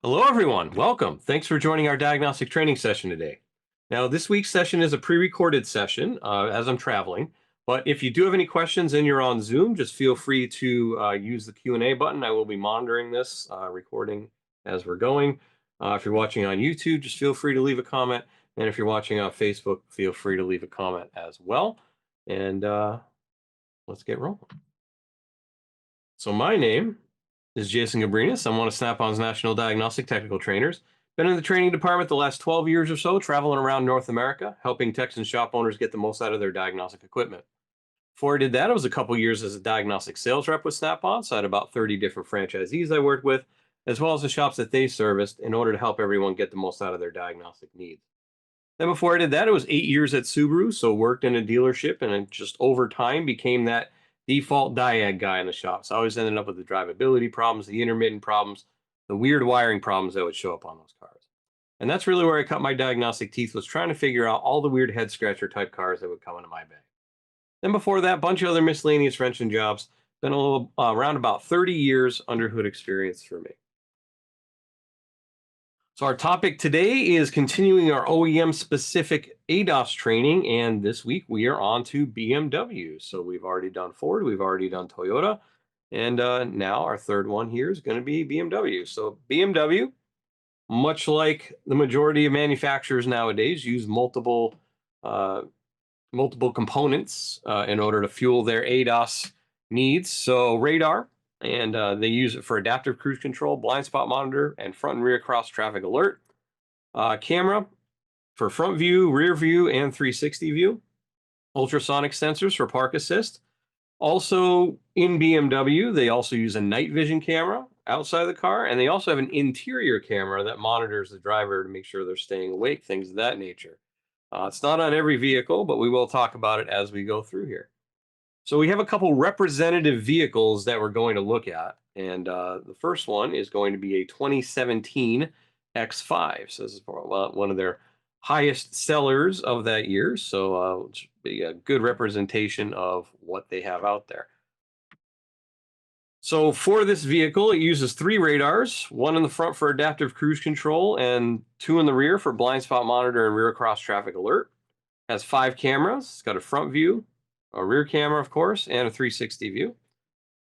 Hello, everyone. Welcome. Thanks for joining our diagnostic training session today. Now, this week's session is a pre-recorded session as I'm traveling. But if you do have any questions and you're on Zoom, just feel free to use the Q&A button. I will be monitoring this recording as we're going. If you're watching on YouTube, just feel free to leave a comment. And if you're watching on Facebook, feel free to leave a comment as well. And let's get rolling. So my name is Jason Gabrinas. I'm one of Snap-on's national diagnostic technical trainers. Been in the training department the last 12 years or so, traveling around North America, helping techs and shop owners get the most out of their diagnostic equipment. Before I did that, I was a couple years as a diagnostic sales rep with Snap-on, so I had about 30 different franchisees I worked with, as well as the shops that they serviced in order to help everyone get the most out of their diagnostic needs. Then before I did that, it was 8 years at Subaru, so worked in a dealership, and then just over time became that default diag guy in the shop. So I always ended up with the drivability problems, the intermittent problems, the weird wiring problems that would show up on those cars. And that's really where I cut my diagnostic teeth, was trying to figure out all the weird head scratcher type cars that would come into my bag. Then before that, a bunch of other miscellaneous wrenching jobs. Been a little around about 30 years under hood experience for me. So our topic today is continuing our OEM specific ADAS training, and this week we are on to BMW. So we've already done Ford, we've already done Toyota, and now our third one here is going to be BMW. So BMW, much like the majority of manufacturers nowadays, use uh, multiple components in order to fuel their ADAS needs. So radar, and they use it for adaptive cruise control, blind spot monitor, and front and rear cross traffic alert. Camera for front view, rear view, and 360 view. Ultrasonic sensors for park assist. Also in BMW, they also use a night vision camera outside the car, and they also have an interior camera that monitors the driver to make sure they're staying awake, things of that nature. It's not on every vehicle, but we will talk about it as we go through here. So we have a couple representative vehicles that we're going to look at. And the first one is going to be a 2017 X5. So this is one of their highest sellers of that year. So it should be a good representation of what they have out there. So for this vehicle, it uses 3 radars, one in the front for adaptive cruise control and 2 in the rear for blind spot monitor and rear cross traffic alert. Has 5 cameras. It's got a front view, a rear camera, of course, and a 360 view.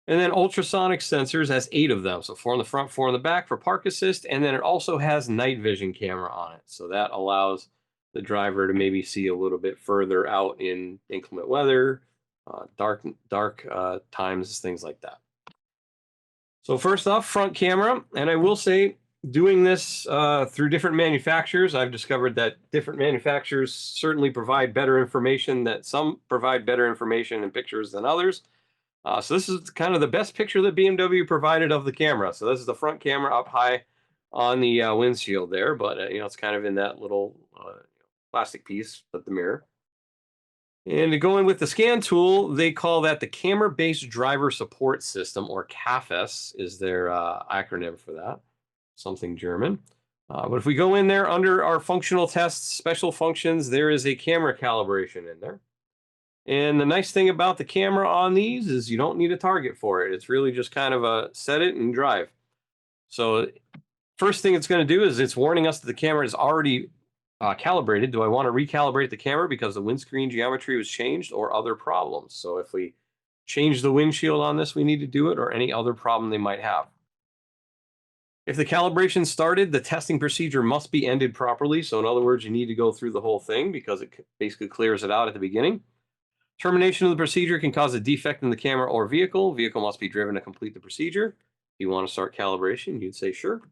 And then ultrasonic sensors has 8 of them. So 4 in the front, 4 in the back for park assist. And then it also has night vision camera on it. So that allows the driver to maybe see a little bit further out in inclement weather, dark times, things like that. So first off, front camera. And I will say, doing this through different manufacturers, I've discovered that different manufacturers certainly provide better information, that some provide better information and pictures than others. So this is kind of the best picture that BMW provided of the camera. So this is the front camera up high on the windshield there, but it's kind of in that little plastic piece with the mirror. And to go in with the scan tool, they call that the Camera-Based Driver Support System, or CAFS is their acronym for that, something German. But if we go in there under our functional tests, special functions, there is a camera calibration in there. And the nice thing about the camera on these is you don't need a target for it. It's really just kind of a set it and drive. So first thing it's going to do is it's warning us that the camera is already calibrated. Do I want to recalibrate the camera because the windscreen geometry was changed or other problems? So if we change the windshield on this, we need to do it, or any other problem they might have. If the calibration started, the testing procedure must be ended properly. So in other words, you need to go through the whole thing because it basically clears it out at the beginning. Termination of the procedure can cause a defect in the camera or vehicle. Vehicle must be driven to complete the procedure. If you want to start calibration, you'd say sure.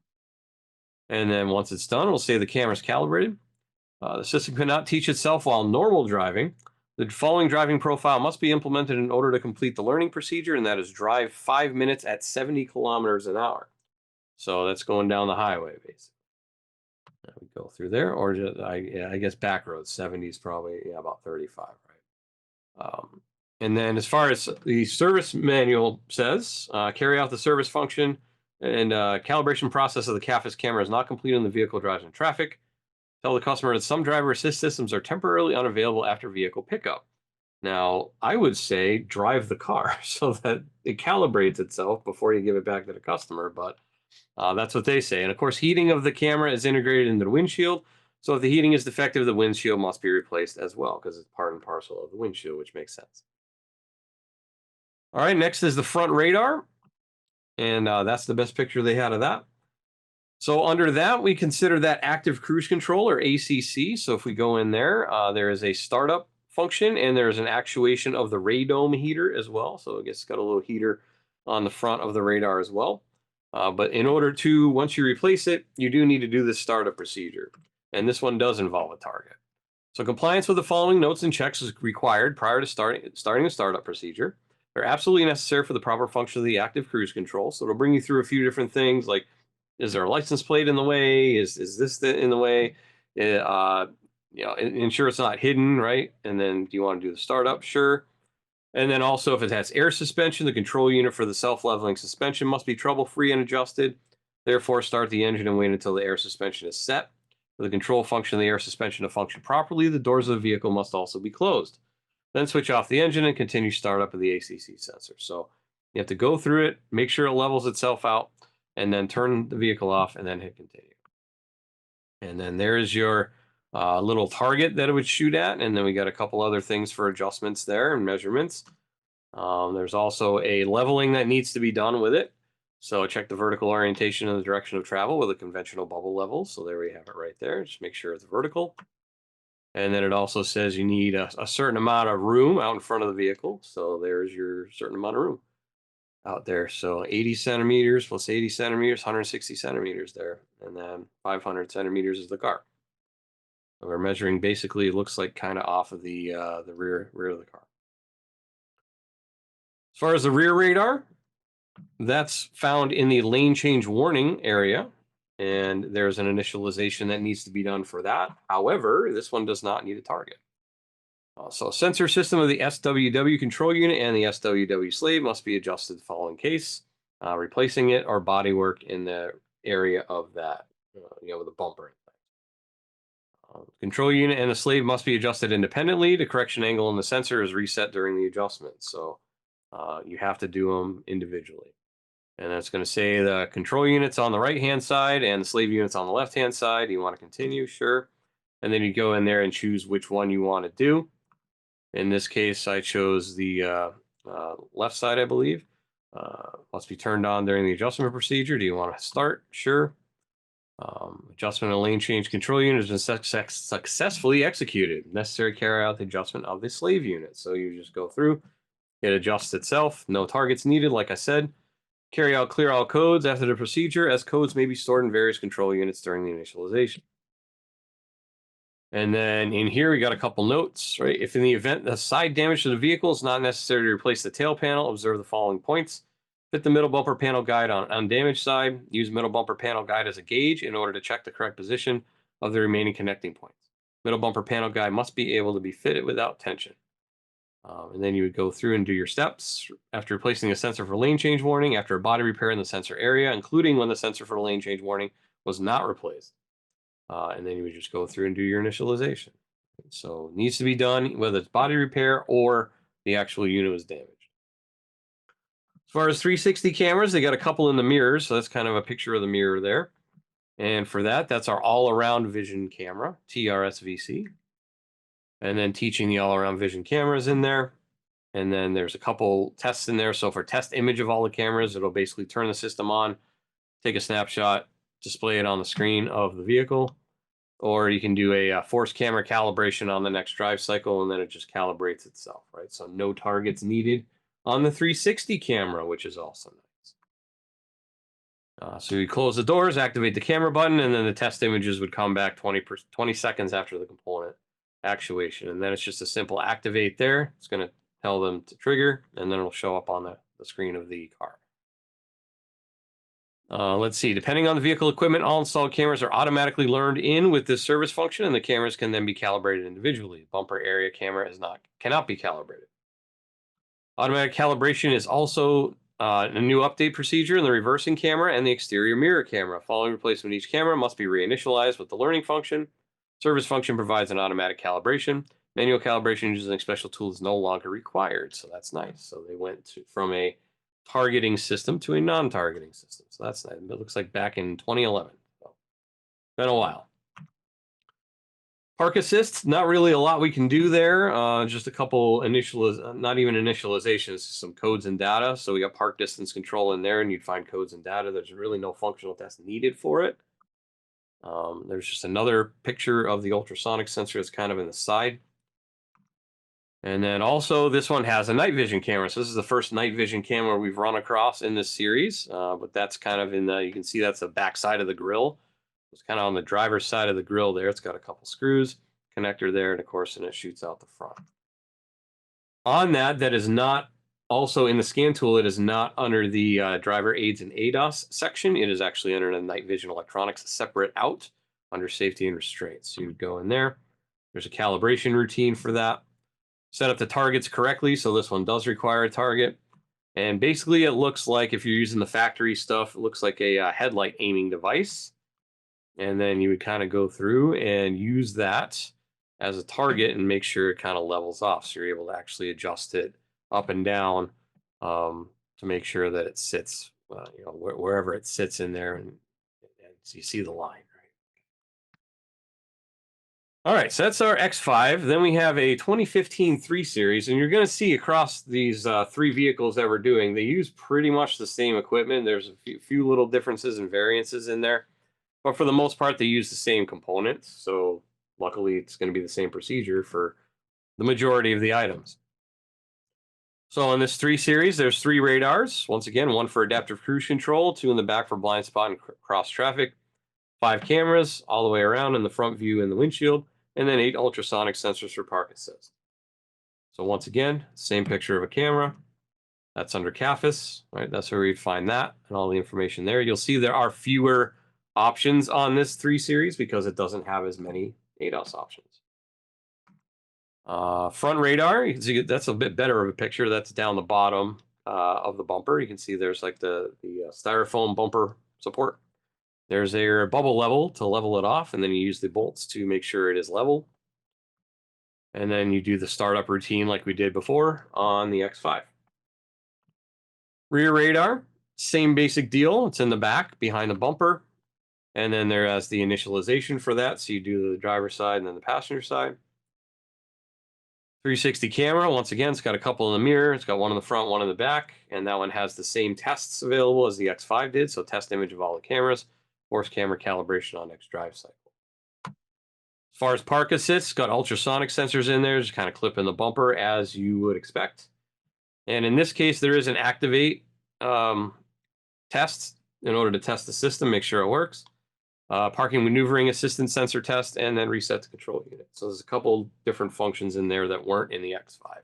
And then once it's done, we'll say the camera is calibrated. The system cannot teach itself while normal driving. The following driving profile must be implemented in order to complete the learning procedure, and that is drive 5 minutes at 70 kilometers an hour. So that's going down the highway, basically. We go through there, or just, I guess back roads. 70 is probably about 35, right? And then as far as the service manual says, carry out the service function and calibration process of the CAFS camera is not complete when the vehicle drives in traffic. Tell the customer that some driver assist systems are temporarily unavailable after vehicle pickup. Now, I would say drive the car so that it calibrates itself before you give it back to the customer, but That's what they say. And of course, heating of the camera is integrated into the windshield. So if the heating is defective, the windshield must be replaced as well because it's part and parcel of the windshield, which makes sense. All right, next is the front radar. And that's the best picture they had of that. So under that, we consider that active cruise control or ACC. So if we go in there, there is a startup function and there's an actuation of the radome heater as well. So I guess it's got a little heater on the front of the radar as well. But in order to, once you replace it, you do need to do this startup procedure. And this one does involve a target. So compliance with the following notes and checks is required prior to starting the startup procedure. They're absolutely necessary for the proper function of the active cruise control. So it'll bring you through a few different things like, is there a license plate in the way? Is this in the way? Ensure it's not hidden, right? And then do you want to do the startup? Sure. And then also if it has air suspension, the control unit for the self-leveling suspension must be trouble-free and adjusted. Therefore, start the engine and wait until the air suspension is set. For the control function of the air suspension to function properly, the doors of the vehicle must also be closed. Then switch off the engine and continue startup of the ACC sensor. So you have to go through it, make sure it levels itself out, and then turn the vehicle off and then hit continue. And then there's your little target that it would shoot at. And then we got a couple other things for adjustments there and measurements. There's also a leveling that needs to be done with it. So check the vertical orientation and the direction of travel with a conventional bubble level. So there we have it right there. Just make sure it's vertical. And then it also says you need a certain amount of room out in front of the vehicle. So there's your certain amount of room out there. So 80 centimeters plus 80 centimeters, 160 centimeters there. And then 500 centimeters is the car. So we're measuring basically, it looks like kind of off of the rear of the car. As far as the rear radar, that's found in the lane change warning area. And there's an initialization that needs to be done for that. However, this one does not need a target. So sensor system of the SWW control unit and the SWW slave must be adjusted the following case, replacing it or bodywork in the area of that, with the bumper. Control unit and the slave must be adjusted independently. The correction angle in the sensor is reset during the adjustment. So you have to do them individually. And that's going to say the control unit's on the right-hand side and the slave unit's on the left-hand side. You want to continue? Sure. And then you go in there and choose which one you want to do. In this case, I chose the left side, I believe. Must be turned on during the adjustment procedure. Do you want to start? Sure. Adjustment of lane change control unit has been successfully executed. Necessary to carry out the adjustment of the slave unit. So you just go through, it adjusts itself. No targets needed, like I said. Carry out clear all codes after the procedure, as codes may be stored in various control units during the initialization. And then in here, we got a couple notes, right? If in the event the side damage to the vehicle, it's not necessary to replace the tail panel, observe the following points. Fit the middle bumper panel guide on undamaged side. Use middle bumper panel guide as a gauge in order to check the correct position of the remaining connecting points. Middle bumper panel guide must be able to be fitted without tension. And then you would go through and do your steps after replacing a sensor for lane change warning, after a body repair in the sensor area, including when the sensor for the lane change warning was not replaced. And then you would just go through and do your initialization. So it needs to be done whether it's body repair or the actual unit was damaged. As far as 360 cameras, they got a couple in the mirrors. So that's kind of a picture of the mirror there. And for that, that's our all-around vision camera, TRS-VC. And then teaching the all-around vision cameras in there. And then there's a couple tests in there. So for test image of all the cameras, it'll basically turn the system on, take a snapshot, display it on the screen of the vehicle. Or you can do a force camera calibration on the next drive cycle, and then it just calibrates itself, right? So no targets needed on the 360 camera, which is also nice. So you close the doors, activate the camera button, and then the test images would come back 20 seconds after the component actuation. And then it's just a simple activate there. It's going to tell them to trigger, and then it'll show up on the screen of the car. Let's see, depending on the vehicle equipment, all installed cameras are automatically learned in with this service function, and the cameras can then be calibrated individually. Bumper area camera cannot be calibrated. Automatic calibration is also a new update procedure in the reversing camera and the exterior mirror camera. Following replacement, each camera must be reinitialized with the learning function. Service function provides an automatic calibration. Manual calibration using a special tool is no longer required, so that's nice. So they went from a targeting system to a non-targeting system. So that's nice. It looks like back in 2011. So, been a while. Park assist, not really a lot we can do there. Just a couple not even initializations, some codes and data. So we got park distance control in there, and you'd find codes and data. There's really no functional test needed for it. There's just another picture of the ultrasonic sensor that's kind of in the side. And then also this one has a night vision camera. So this is the first night vision camera we've run across in this series. But that's kind of in the, you can see that's the back side of the grill. It's kind of on the driver's side of the grill there. It's got a couple screws, connector there, and of course, and it shoots out the front. On that is not also in the scan tool. It is not under the driver aids and ADAS section. It is actually under the night vision electronics separate out under safety and restraints. So you would go in there. There's a calibration routine for that. Set up the targets correctly. So this one does require a target. And basically it looks like, if you're using the factory stuff, it looks like a headlight aiming device. And then you would kind of go through and use that as a target and make sure it kind of levels off. So you're able to actually adjust it up and down to make sure that it sits, wherever it sits in there, and so you see the line. All right, so that's our X5. Then we have a 2015 3 Series, and you're going to see across these 3 vehicles that we're doing, they use pretty much the same equipment. There's a few little differences and variances in there, but for the most part, they use the same components. So luckily, it's going to be the same procedure for the majority of the items. So in this 3 Series, there's 3 radars. Once again, 1 for adaptive cruise control, 2 in the back for blind spot and cross traffic, 5 cameras all the way around in the front view and the windshield, and then 8 ultrasonic sensors for park assist. So once again, same picture of a camera. That's under CAFIS, right? That's where we'd find that and all the information there. You'll see there are fewer options on this 3 Series because it doesn't have as many ADAS options. Front radar, you can see that's a bit better of a picture. That's down the bottom of the bumper. You can see there's like the styrofoam bumper support. There's a bubble level to level it off, and then you use the bolts to make sure it is level. And then you do the startup routine like we did before on the X5. Rear radar, same basic deal. It's in the back behind the bumper. And then there has the initialization for that. So you do the driver's side and then the passenger side. 360 camera, once again, it's got a couple in the mirror. It's got one in the front, one in the back. And that one has the same tests available as the X5 did. So test image of all the cameras, force camera calibration on next drive cycle. As far as park assist, it's got ultrasonic sensors in there, just kind of clip in the bumper as you would expect. And in this case, there is an activate test in order to test the system, make sure it works. Parking maneuvering assistance sensor test, and then reset the control unit. So there's a couple different functions in there that weren't in the X5.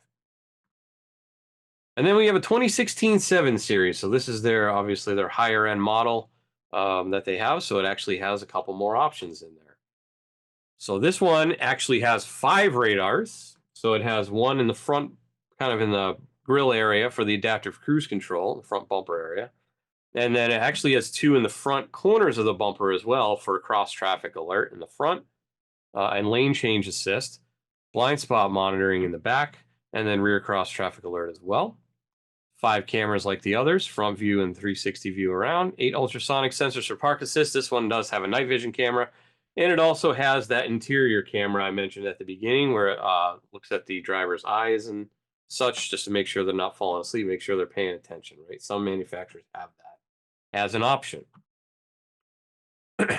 And then we have a 2016 7 Series. So this is obviously their higher end model that they have. So it actually has a couple more options in there. So this one actually has 5 radars. So it has one in the front, kind of in the grill area for the adaptive cruise control, the front bumper area. And then it actually has 2 in the front corners of the bumper as well for cross traffic alert in the front and lane change assist, blind spot monitoring in the back, and then rear cross traffic alert as well. 5 cameras like the others, front view and 360 view around. 8 ultrasonic sensors for park assist. This one does have a night vision camera. And it also has that interior camera I mentioned at the beginning where it looks at the driver's eyes and such, just to make sure they're not falling asleep, make sure they're paying attention, right? Some manufacturers have that as an option.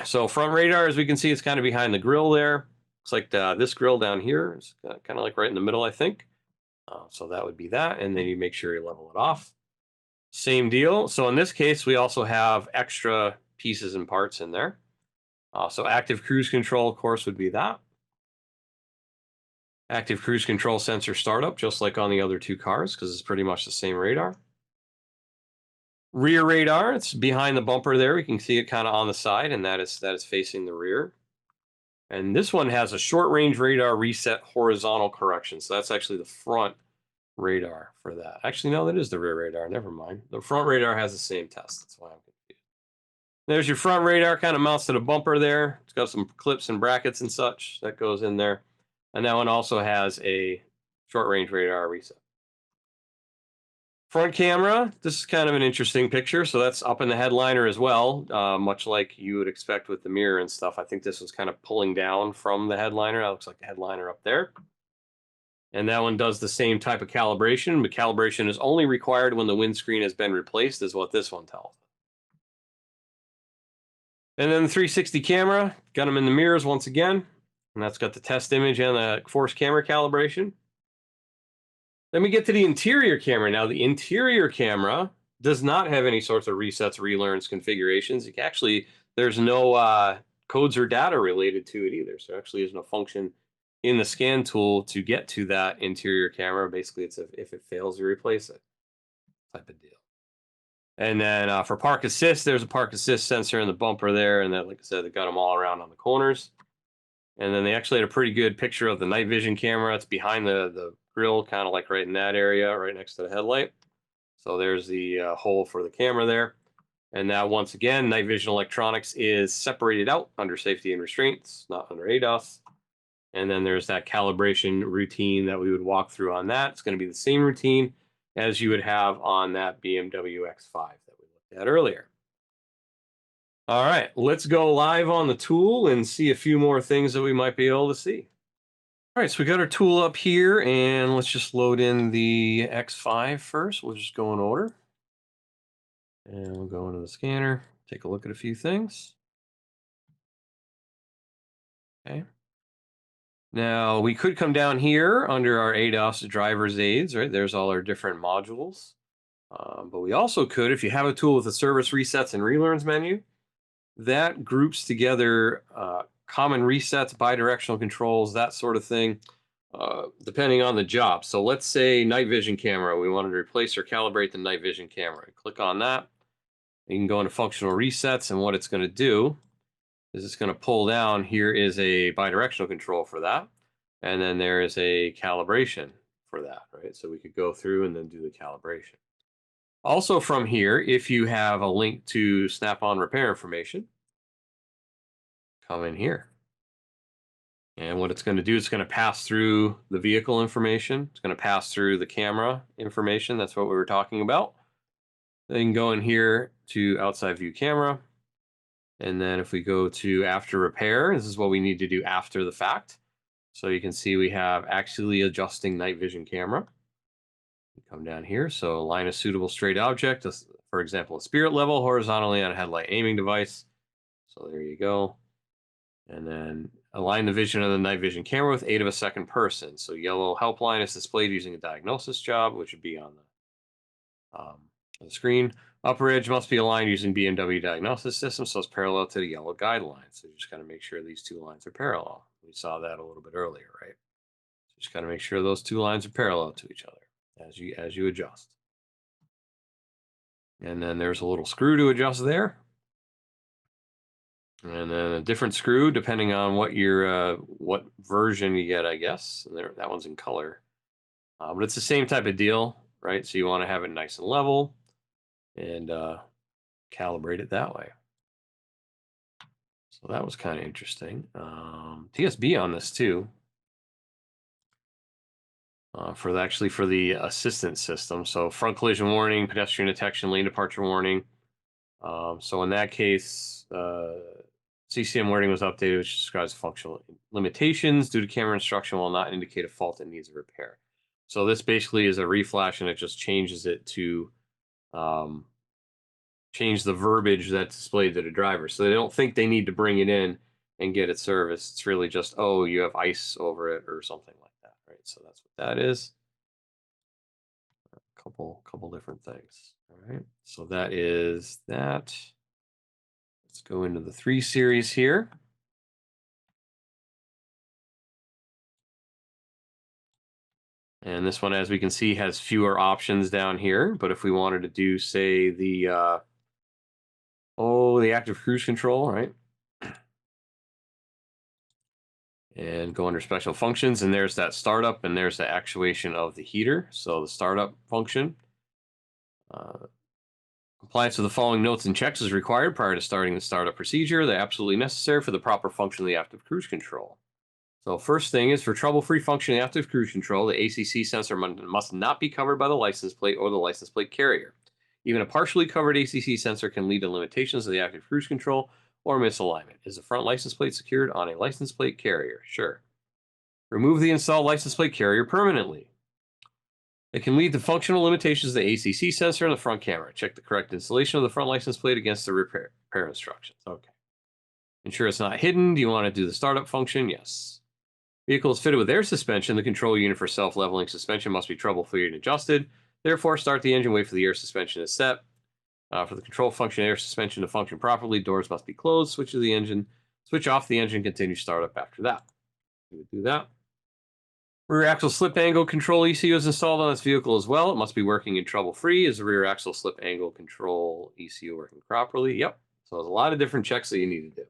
So front radar, as we can see, it's kind of behind the grill there. Looks like this grill down here is kind of like right in the middle, I think. So that would be that. And then you make sure you level it off. Same deal. So in this case, we also have extra pieces and parts in there. So active cruise control, of course, would be that. Active cruise control sensor startup, just like on the other 2 cars, because it's pretty much the same radar. Rear radar, it's behind the bumper there. You can see it kind of on the side, and that is facing the rear. And this one has a short range radar reset horizontal correction. So that's actually the front radar for that. Actually, no, that is the rear radar. Never mind. The front radar has the same test. That's why I'm confused. There's your front radar, kind of mounts to the bumper there. It's got some clips and brackets and such that goes in there. And that one also has a short range radar reset. Front camera, this is kind of an interesting picture. So that's up in the headliner as well, much like you would expect with the mirror and stuff. I think this was kind of pulling down from the headliner. That looks like the headliner up there. And that one does the same type of calibration, but calibration is only required when the windscreen has been replaced, is what this one tells. And then the 360 camera, got them in the mirrors once again. And that's got the test image and the force camera calibration. Then we get to the interior camera. Now, the interior camera does not have any sorts of resets, relearns, configurations. Actually, there's no codes or data related to it either. So actually, there's no function in the scan tool to get to that interior camera. Basically, it's if it fails, you replace it type of deal. And then for park assist, there's a park assist sensor in the bumper there. And then, like I said, they got them all around on the corners. And then they actually had a pretty good picture of the night vision camera. It's behind the grill, kind of like right in that area, right next to the headlight. So there's the hole for the camera there. And now, once again, night vision electronics is separated out under safety and restraints, not under ADAS. And then there's that calibration routine that we would walk through on that. It's going to be the same routine as you would have on that BMW X5 that we looked at earlier. All right, let's go live on the tool and see a few more things that we might be able to see. All right, so we got our tool up here, and let's just load in the X5 first. We'll just go in order. And we'll go into the scanner, take a look at a few things. Okay. Now, we could come down here under our ADAS driver's aids, right? There's all our different modules. But we also could, if you have a tool with a service resets and relearns menu, that groups together common resets, bidirectional controls, that sort of thing, depending on the job. So let's say night vision camera. We wanted to replace or calibrate the night vision camera. Click on that. You can go into functional resets, and what it's going to do is it's going to pull down. Here is a bidirectional control for that. And then there is a calibration for that, right? So we could go through and then do the calibration. Also from here, if you have a link to Snap-on repair information, come in here. And what it's going to do, it's going to pass through the vehicle information. It's going to pass through the camera information. That's what we were talking about. Then you can go in here to outside view camera. And then if we go to after repair, this is what we need to do after the fact. So you can see we have actually adjusting night vision camera. Come down here. So align a suitable straight object, for example, a spirit level horizontally on a headlight aiming device. So there you go. And then align the vision of the night vision camera with 1/8 of a second person. So yellow helpline is displayed using a diagnosis job, which would be on the screen. Upper edge must be aligned using BMW Diagnostics system, so it's parallel to the yellow guideline. So you just got to make sure these two lines are parallel. We saw that a little bit earlier, right? So just got to make sure those two lines are parallel to each other as you adjust. And then there's a little screw to adjust there. And then a different screw depending on what your what version you get, I guess. And there, that one's in color. But it's the same type of deal, right? So you want to have it nice and level and calibrate it that way. So that was kind of interesting. TSB on this too. For the assistance system. So front collision warning, pedestrian detection, lane departure warning. So in that case, CCM wording was updated, which describes functional limitations due to camera instruction will not indicate a fault that needs a repair. So this basically is a reflash, and it just changes it to change the verbiage that's displayed to the driver. So they don't think they need to bring it in and get it serviced. It's really just, oh, you have ice over it or something like that, right? So that's what that is. A couple different things. All right. So that is that. Let's go into the 3 Series here. And this one, as we can see, has fewer options down here. But if we wanted to do, say, the active cruise control, right? And go under special functions, and there's that startup, and there's the actuation of the heater. So the startup function. Compliance with the following notes and checks is required prior to starting the startup procedure. They're absolutely necessary for the proper function of the active cruise control. So first thing is for trouble-free functioning active cruise control, the ACC sensor must not be covered by the license plate or the license plate carrier. Even a partially covered ACC sensor can lead to limitations of the active cruise control or misalignment. Is the front license plate secured on a license plate carrier? Sure. Remove the installed license plate carrier permanently. It can lead to functional limitations of the ACC sensor and the front camera. Check the correct installation of the front license plate against the repair instructions. Okay. Ensure it's not hidden. Do you want to do the startup function? Yes. Vehicle is fitted with air suspension. The control unit for self-leveling suspension must be trouble-free and adjusted. Therefore, start the engine, wait for the air suspension to set. For the control function air suspension to function properly, doors must be closed. Switch to the engine. Switch off the engine. Continue startup after that. We would do that. Rear axle slip angle control ECU is installed on this vehicle as well. It must be working in trouble-free. Is the rear axle slip angle control ECU working properly? Yep. So there's a lot of different checks that you need to do.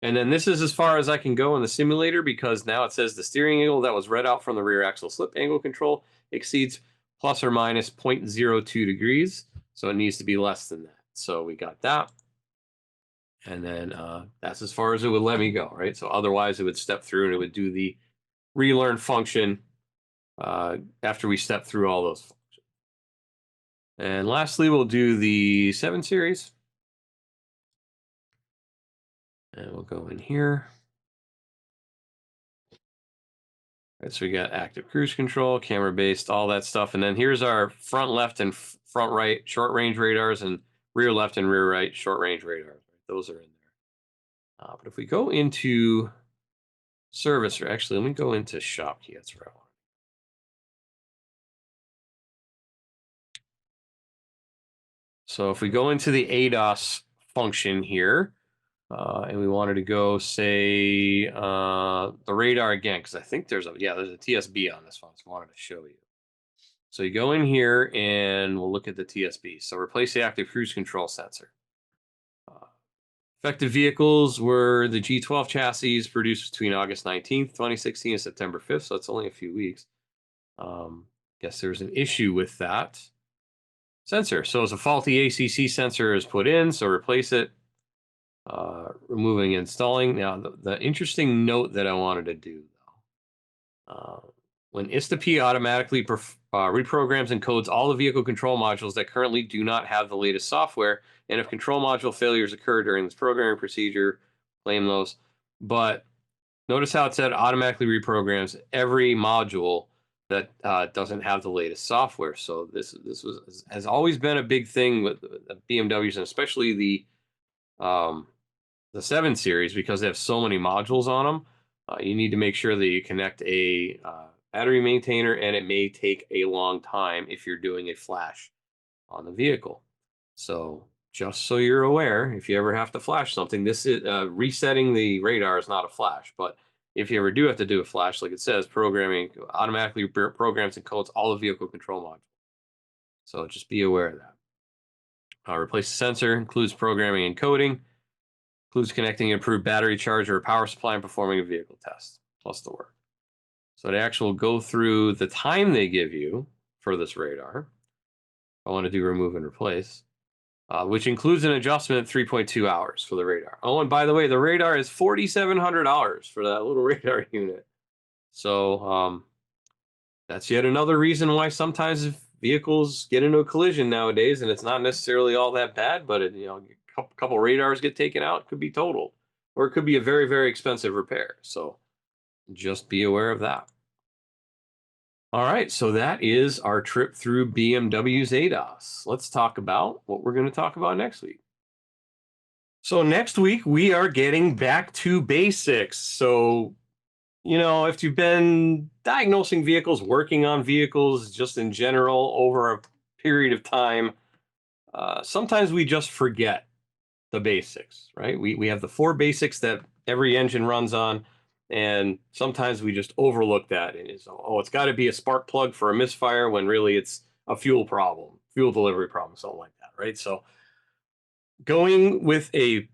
And then this is as far as I can go in the simulator because now it says the steering angle that was read out from the rear axle slip angle control exceeds plus or minus 0.02 degrees. So it needs to be less than that. So we got that. And then that's as far as it would let me go, right? So otherwise it would step through and it would do the relearn function after we step through all those functions. And lastly, we'll do the 7 Series. And we'll go in here. All right, so we got active cruise control, camera based, all that stuff. And then here's our front left and front right short range radars and rear left and rear right short range radars. Those are in there. But if we go into service, or actually, let me go into shop key. That's where I want. So if we go into the ADAS function here, and we wanted to go say the radar again, because I think there's a TSB on this one, so I wanted to show you. So you go in here and we'll look at the TSB. So replace the active cruise control sensor. Affected vehicles were the G12 chassis produced between August 19th, 2016 and September 5th, so it's only a few weeks. Guess there's an issue with that sensor. So as a faulty ACC sensor is put in, so replace it. Removing and installing. Now, the interesting note that I wanted to do, though, when ISTA-P automatically reprograms and codes all the vehicle control modules that currently do not have the latest software, and if control module failures occur during this programming procedure, claim those. But notice how it said automatically reprograms every module that doesn't have the latest software. So this has always been a big thing with BMWs, and especially the 7 Series, because they have so many modules on them. You need to make sure that you connect a battery maintainer, and it may take a long time if you're doing a flash on the vehicle. So just so you're aware, if you ever have to flash something, this is resetting the radar is not a flash, but if you ever do have to do a flash, like it says, programming automatically programs and codes all the vehicle control modules. So just be aware of that. Replace the sensor, includes programming and coding. Includes connecting an improved battery charge or a power supply and performing a vehicle test, plus the work. So to actually go through the time they give you for this radar, I want to do remove and replace, which includes an adjustment 3.2 hours for the radar. Oh, and by the way, the radar is $4,700 for that little radar unit. So that's yet another reason why sometimes if vehicles get into a collision nowadays, and it's not necessarily all that bad, but a couple radars get taken out, it could be totaled, or it could be a very, very expensive repair. So just be aware of that. All right, so that is our trip through BMW's ADAS. Let's talk about what we're going to talk about next week. So next week, we are getting back to basics. So, if you've been diagnosing vehicles, working on vehicles just in general over a period of time, sometimes we just forget the basics, right? We have the 4 basics that every engine runs on, and sometimes we just overlook that. And it's got to be a spark plug for a misfire, when really it's a fuel problem, fuel delivery problem, something like that, right? So going with a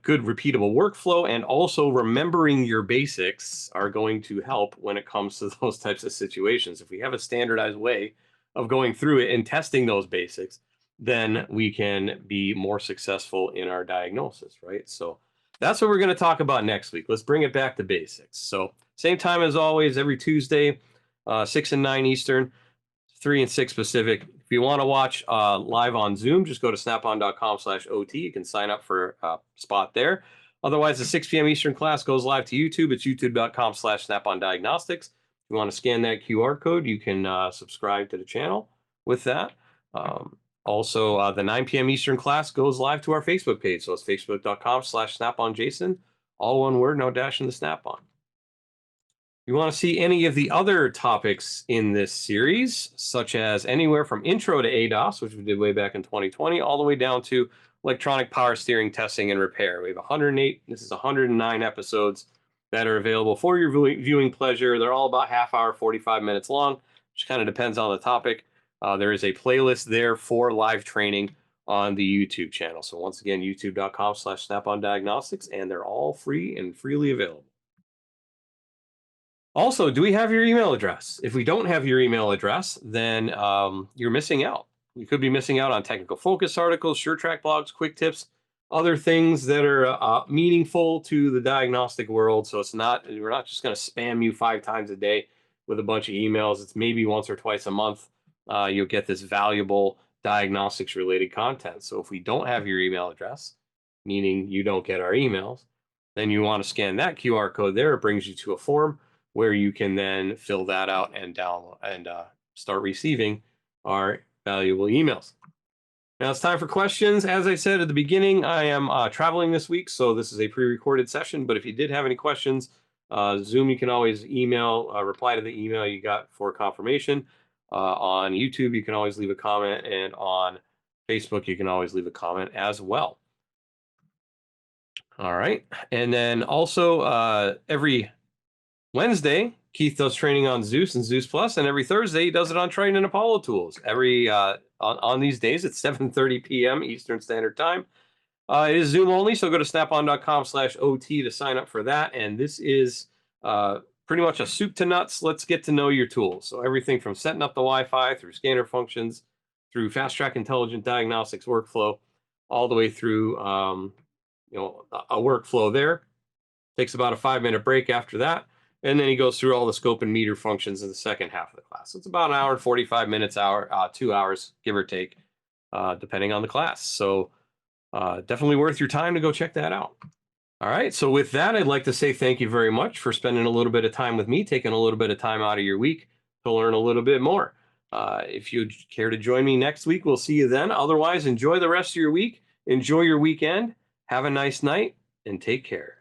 good repeatable workflow and also remembering your basics are going to help when it comes to those types of situations. If we have a standardized way of going through it and testing those basics, then we can be more successful in our diagnosis, right? So That's what we're going to talk about next week. Let's bring it back to basics. So same time as always, every Tuesday, 6 and 9 Eastern, 3 and 6 Pacific. If you want to watch live on Zoom, just go to snapon.com/OT. You can sign up for a spot there. Otherwise, the 6 p.m. Eastern class goes live to YouTube. It's youtube.com/Snap-on Diagnostics. If you want to scan that QR code, you can subscribe to the channel with that. Also, the 9 p.m. Eastern class goes live to our Facebook page. So it's facebook.com/SnapOnJason. All one word, no dash in the Snap-on. You want to see any of the other topics in this series, such as anywhere from intro to ADAS, which we did way back in 2020, all the way down to electronic power steering testing and repair. We have 108, this is 109 episodes that are available for your viewing pleasure. They're all about half hour, 45 minutes long, which kind of depends on the topic. There is a playlist there for live training on the YouTube channel. So once again, youtube.com/Snap-on Diagnostics, and they're all free and freely available. Also, do we have your email address? If we don't have your email address, then you're missing out. You could be missing out on technical focus articles, SureTrack blogs, quick tips, other things that are meaningful to the diagnostic world. So we're not just going to spam you 5 times a day with a bunch of emails. It's maybe once or twice a month you'll get this valuable diagnostics related content. So if we don't have your email address, meaning you don't get our emails, then you want to scan that QR code there. It brings you to a form where you can then fill that out and download and start receiving our valuable emails. Now it's time for questions. As I said at the beginning, I am traveling this week, so this is a pre-recorded session. But if you did have any questions, Zoom, you can always email, reply to the email you got for confirmation. On YouTube, you can always leave a comment, and on Facebook, you can always leave a comment as well. All right, and then also every Wednesday, Keith does training on Zeus and Zeus Plus, and every Thursday he does it on Triton and Apollo tools. On these days, it's 7:30 p.m. Eastern Standard Time. It is Zoom only, so go to snapon.com/OT to sign up for that. And this is pretty much a soup to nuts. Let's get to know your tools. So everything from setting up the Wi-Fi through scanner functions, through fast track intelligent diagnostics workflow, all the way through a workflow there. Takes about a 5-minute break after that. And then he goes through all the scope and meter functions in the second half of the class. So it's about an hour and 45 minutes, 2 hours, give or take, depending on the class. So definitely worth your time to go check that out. All right. So with that, I'd like to say thank you very much for spending a little bit of time with me, taking a little bit of time out of your week to learn a little bit more. If you'd care to join me next week, we'll see you then. Otherwise, enjoy the rest of your week. Enjoy your weekend. Have a nice night and take care.